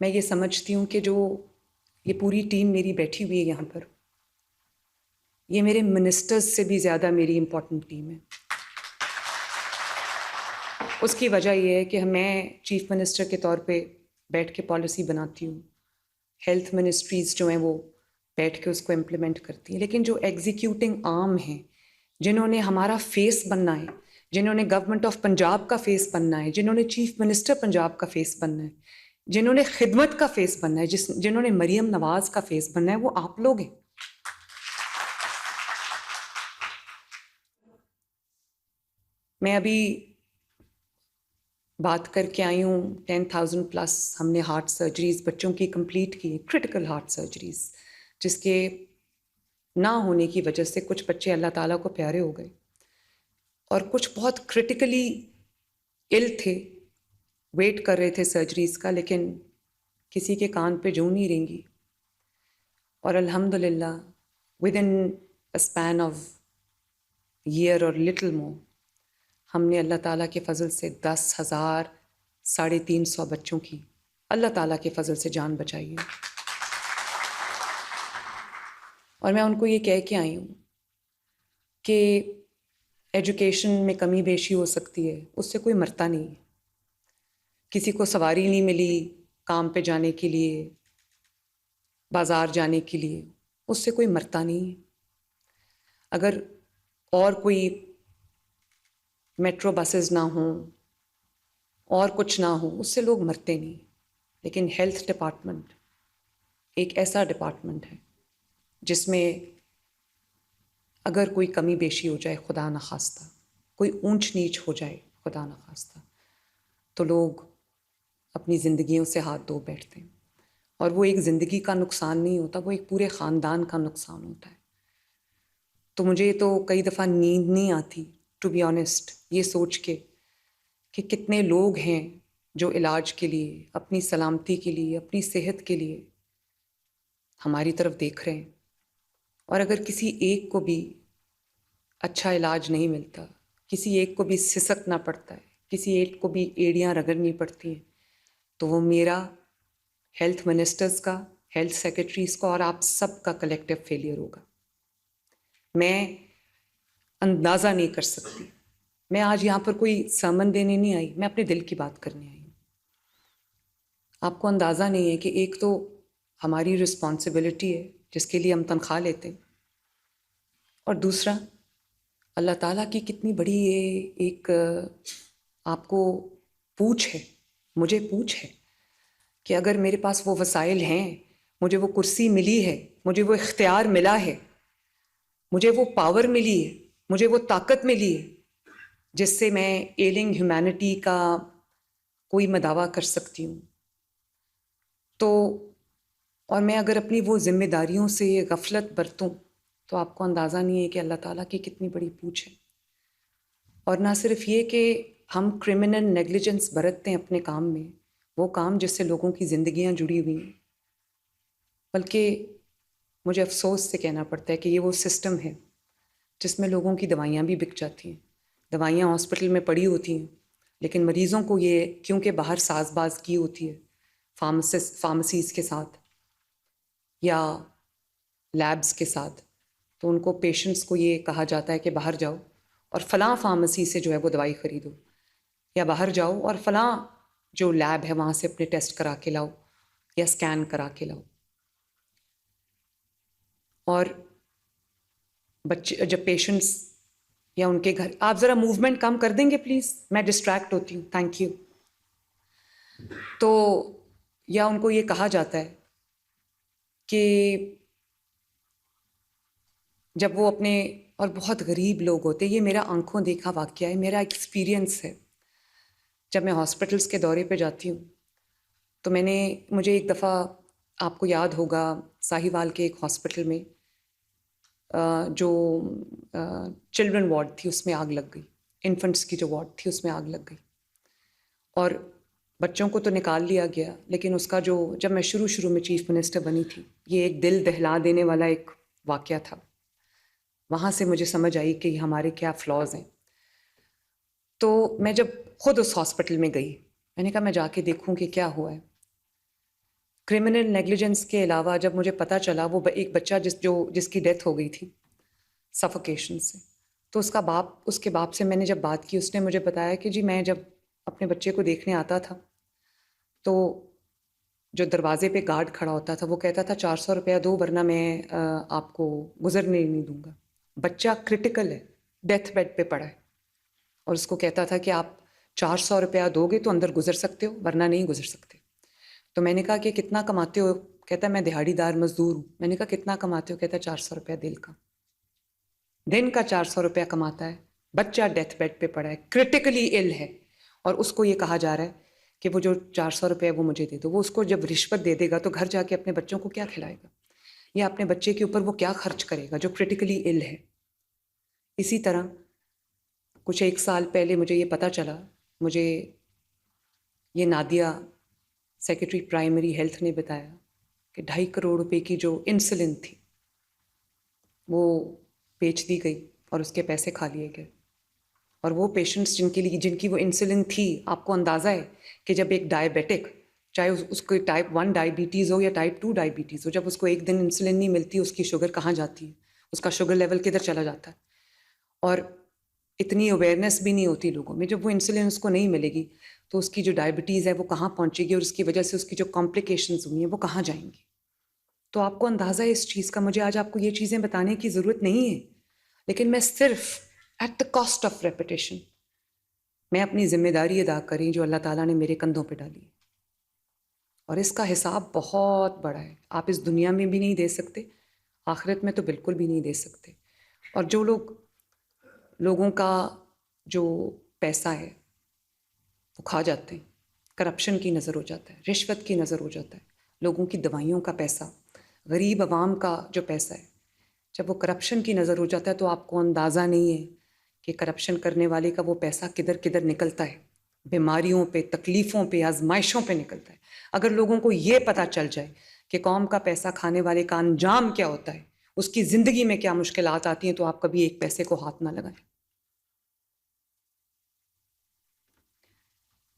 میں یہ سمجھتی ہوں کہ جو یہ پوری ٹیم میری بیٹھی ہوئی ہے یہاں پر، یہ میرے منسٹرز سے بھی زیادہ میری امپورٹنٹ ٹیم ہے۔ اس کی وجہ یہ ہے کہ میں چیف منسٹر کے طور پہ بیٹھ کے پالیسی بناتی ہوں، ہیلتھ منسٹریز جو ہیں وہ بیٹھ کے اس کو امپلیمنٹ کرتی ہیں، لیکن جو ایگزیکیوٹنگ آرم ہیں، جنہوں نے ہمارا فیس بننا ہے، جنہوں نے گورنمنٹ آف پنجاب کا فیس بننا ہے، جنہوں نے چیف منسٹر پنجاب کا فیس بننا ہے، جنہوں نے خدمت کا فیس بننا ہے، جنہوں نے مریم نواز کا فیس بننا ہے، وہ آپ لوگ ہیں۔ میں ابھی بات کر کے آئی ہوں 10,000 پلس ہم نے ہارٹ سرجریز بچوں کی کمپلیٹ کی، کرٹیکل ہارٹ سرجریز، جس کے نہ ہونے کی وجہ سے کچھ بچے اللہ تعالیٰ کو پیارے ہو گئے اور کچھ بہت کرٹیکلی ال تھے، ویٹ کر رہے تھے سرجریز کا، لیکن کسی کے کان پہ جوں نہیں رہیں گی، اور الحمدللہ within span of year اور لٹل مور ہم نے اللہ تعالیٰ کے فضل سے 10,000 350 بچوں کی اللہ تعالیٰ کے فضل سے جان بچائی ہے۔ اور میں ان کو یہ کہہ کے آئی ہوں کہ ایجوکیشن میں کمی بیشی ہو سکتی ہے، اس سے کوئی مرتا نہیں ہے۔ کسی کو سواری نہیں ملی کام پہ جانے کے لیے، بازار جانے کے لیے، اس سے کوئی مرتا نہیں ہے۔ اگر اور کوئی میٹرو بسز نہ ہوں اور کچھ نہ ہو، اس سے لوگ مرتے نہیں، لیکن ہیلتھ ڈپارٹمنٹ ایک ایسا ڈپارٹمنٹ ہے جس میں اگر کوئی کمی بیشی ہو جائے، خدا نخواستہ کوئی اونچ نیچ ہو جائے، خدا نخواستہ، تو لوگ اپنی زندگیوں سے ہاتھ دھو بیٹھتے ہیں، اور وہ ایک زندگی کا نقصان نہیں ہوتا، وہ ایک پورے خاندان کا نقصان ہوتا ہے۔ تو مجھے تو کئی دفعہ نیند نہیں آتی، ٹو بی آنیسٹ، یہ سوچ کے کہ کتنے لوگ ہیں جو علاج کے لیے، اپنی سلامتی کے لیے، اپنی صحت کے لیے ہماری طرف دیکھ رہے ہیں، اور اگر کسی ایک کو بھی اچھا علاج نہیں ملتا، کسی ایک کو بھی سسکنا پڑتا ہے، کسی ایک کو بھی ایڑیاں رگڑنی پڑتی ہیں، تو وہ میرا، ہیلتھ منسٹرز کا، ہیلتھ سیکرٹریز کا اور آپ سب کا کلیکٹیو فیلئر ہوگا۔ میں اندازہ نہیں کر سکتی، میں آج یہاں پر کوئی سرمن دینے نہیں آئی، میں اپنے دل کی بات کرنے آئی ہوں۔ آپ کو اندازہ نہیں ہے کہ ایک تو ہماری رسپانسبلٹی ہے جس کے لیے ہم تنخواہ لیتے ہیں، اور دوسرا اللہ تعالیٰ کی کتنی بڑی یہ ایک آپ کو پوچھ ہے، مجھے پوچھ ہے کہ اگر میرے پاس وہ وسائل ہیں، مجھے وہ کرسی ملی ہے، مجھے وہ اختیار ملا ہے، مجھے وہ پاور ملی ہے، مجھے وہ طاقت ملی ہے جس سے میں ایلنگ ہیومینٹی کا کوئی مداوع کر سکتی ہوں، تو اور میں اگر اپنی وہ ذمہ داریوں سے غفلت برتوں تو آپ کو اندازہ نہیں ہے کہ اللہ تعالیٰ کی کتنی بڑی پوچھ ہے۔ اور نہ صرف یہ کہ ہم کرمنل نیگلیجنس برتتے ہیں اپنے کام میں، وہ کام جس سے لوگوں کی زندگیاں جڑی ہوئی ہیں، بلکہ مجھے افسوس سے کہنا پڑتا ہے کہ یہ وہ سسٹم ہے جس میں لوگوں کی دوائیاں بھی بک جاتی ہیں، دوائیاں ہاسپٹل میں پڑی ہوتی ہیں، لیکن مریضوں کو یہ کیونکہ باہر ساز باز کی ہوتی ہے فارمیسیز کے ساتھ یا لیبز کے ساتھ، تو ان کو پیشنٹس کو یہ کہا جاتا ہے کہ باہر جاؤ اور فلاں فارمیسی سے جو ہے وہ دوائی خریدو، یا باہر جاؤ اور فلاں جو لیب ہے وہاں سے اپنے ٹیسٹ کرا کے لاؤ یا اسکین کرا کے لاؤ۔ اور بچے جب پیشنٹس یا ان کے گھر، آپ ذرا موومنٹ کم کر دیں گے پلیز، میں ڈسٹریکٹ ہوتی ہوں، تھینک یو۔ تو یا ان کو یہ کہا جاتا ہے کہ جب وہ اپنے، اور بہت غریب لوگ ہوتے، یہ میرا آنکھوں دیکھا واقعہ ہے، میرا ایکسپیرینس ہے، جب میں ہاسپٹلس کے دورے پہ جاتی ہوں تو مجھے ایک دفعہ، آپ کو یاد ہوگا، ساہیوال کے ایک ہاسپٹل میں جو چلڈرن وارڈ تھی اس میں آگ لگ گئی، انفنٹس کی جو وارڈ تھی اس میں آگ لگ گئی، اور بچوں کو تو نکال لیا گیا، لیکن اس کا جب میں شروع میں چیف منسٹر بنی تھی، یہ ایک دل دہلا دینے والا ایک واقعہ تھا، وہاں سے مجھے سمجھ آئی کہ ہمارے کیا فلاز ہیں۔ تو میں جب خود اس ہاسپٹل میں گئی، میں نے کہا میں جا کے دیکھوں کہ کیا ہوا ہے، کرمنل نیگلیجنس کے علاوہ جب مجھے پتہ چلا وہ ایک بچہ جس کی ڈیتھ ہو گئی تھی سفوکیشن سے، تو اس کے باپ سے میں نے جب بات کی، اس نے مجھے بتایا کہ جی میں جب اپنے بچے کو دیکھنے آتا تھا تو جو دروازے پہ گارڈ کھڑا ہوتا تھا وہ کہتا تھا 400 روپیہ دو ورنہ میں آپ کو گزرنے نہیں دوں گا. بچہ کرٹیکل ہے، ڈیتھ بیڈ پہ پڑا ہے، اور اس کو کہتا تھا کہ آپ 400 روپیہ دو گے تو اندر گزر سکتے ہو ورنہ نہیں گزر سکتے. تو میں نے کہا کہ کتنا کماتے ہو؟ کہتا ہے میں دہاڑی دار مزدور ہوں. میں نے کہا کتنا کماتے ہو؟ کہتا ہے 400 روپیہ دن کا 400 روپیہ کماتا ہے، بچہ ڈیتھ بیڈ پہ پڑا ہے، کرٹیکلی ال ہے، اور اس کو یہ کہا جا رہا ہے کہ وہ جو 400 روپیہ وہ مجھے دے دو. وہ اس کو جب رشوت دے دے گا تو گھر جا کے اپنے بچوں کو کیا کھلائے گا، یا اپنے بچے کے اوپر وہ کیا خرچ کرے گا جو کرٹیکلی ال ہے. اسی طرح کچھ 1 سال پہلے مجھے یہ پتہ چلا، مجھے یہ نادیہ سیکرٹری پرائمری ہیلتھ نے بتایا کہ 2.5 کروڑ روپے کی جو انسولن تھی وہ بیچ دی گئی اور اس کے پیسے کھا لیے گئے. اور وہ پیشنٹس جن کی وہ انسولن تھی، آپ کو اندازہ ہے کہ جب ایک ڈائبیٹک، چاہے اس کو ٹائپ 1 ڈائبٹیز ہو یا ٹائپ 2 ڈائبٹیز ہو، جب اس کو ایک دن انسولن نہیں ملتی اس کی شوگر کہاں جاتی ہے، اس کا شوگر لیول کدھر چلا جاتا ہے. اور اتنی اویئرنیس بھی نہیں ہوتی لوگوں میں. جب وہ انسولن اس کو نہیں ملے گی تو اس کی جو ڈائبٹیز ہے وہ کہاں پہنچے گی، اور اس کی وجہ سے اس کی جو کمپلیکیشنز ہوئی ہیں وہ کہاں جائیں گی. تو آپ کو اندازہ ہے اس چیز کا. مجھے آج آپ کو یہ چیزیں بتانے کی ضرورت نہیں ہے، لیکن میں صرف at the cost of repetition میں اپنی ذمہ داری ادا کریں جو اللہ تعالیٰ نے میرے کندھوں پہ ڈالی. اور اس کا حساب بہت بڑا ہے. آپ اس دنیا میں بھی نہیں دے سکتے، آخرت میں تو بالکل بھی نہیں دے سکتے. اور جو لوگوں کا جو پیسہ ہے وہ کھا جاتے ہیں، کرپشن کی نظر ہو جاتا ہے، رشوت کی نظر ہو جاتا ہے، لوگوں کی دوائیوں کا پیسہ، غریب عوام کا جو پیسہ ہے، جب وہ کرپشن کی نظر ہو جاتا ہے تو آپ کو اندازہ نہیں ہے کہ کرپشن کرنے والے کا وہ پیسہ کدھر کدھر نکلتا ہے. بیماریوں پہ، تکلیفوں پہ، آزمائشوں پہ نکلتا ہے. اگر لوگوں کو یہ پتہ چل جائے کہ قوم کا پیسہ کھانے والے کا انجام کیا ہوتا ہے، اس کی زندگی میں کیا مشکلات آتی ہیں، تو آپ کبھی ایک پیسے کو ہاتھ نہ لگائیں.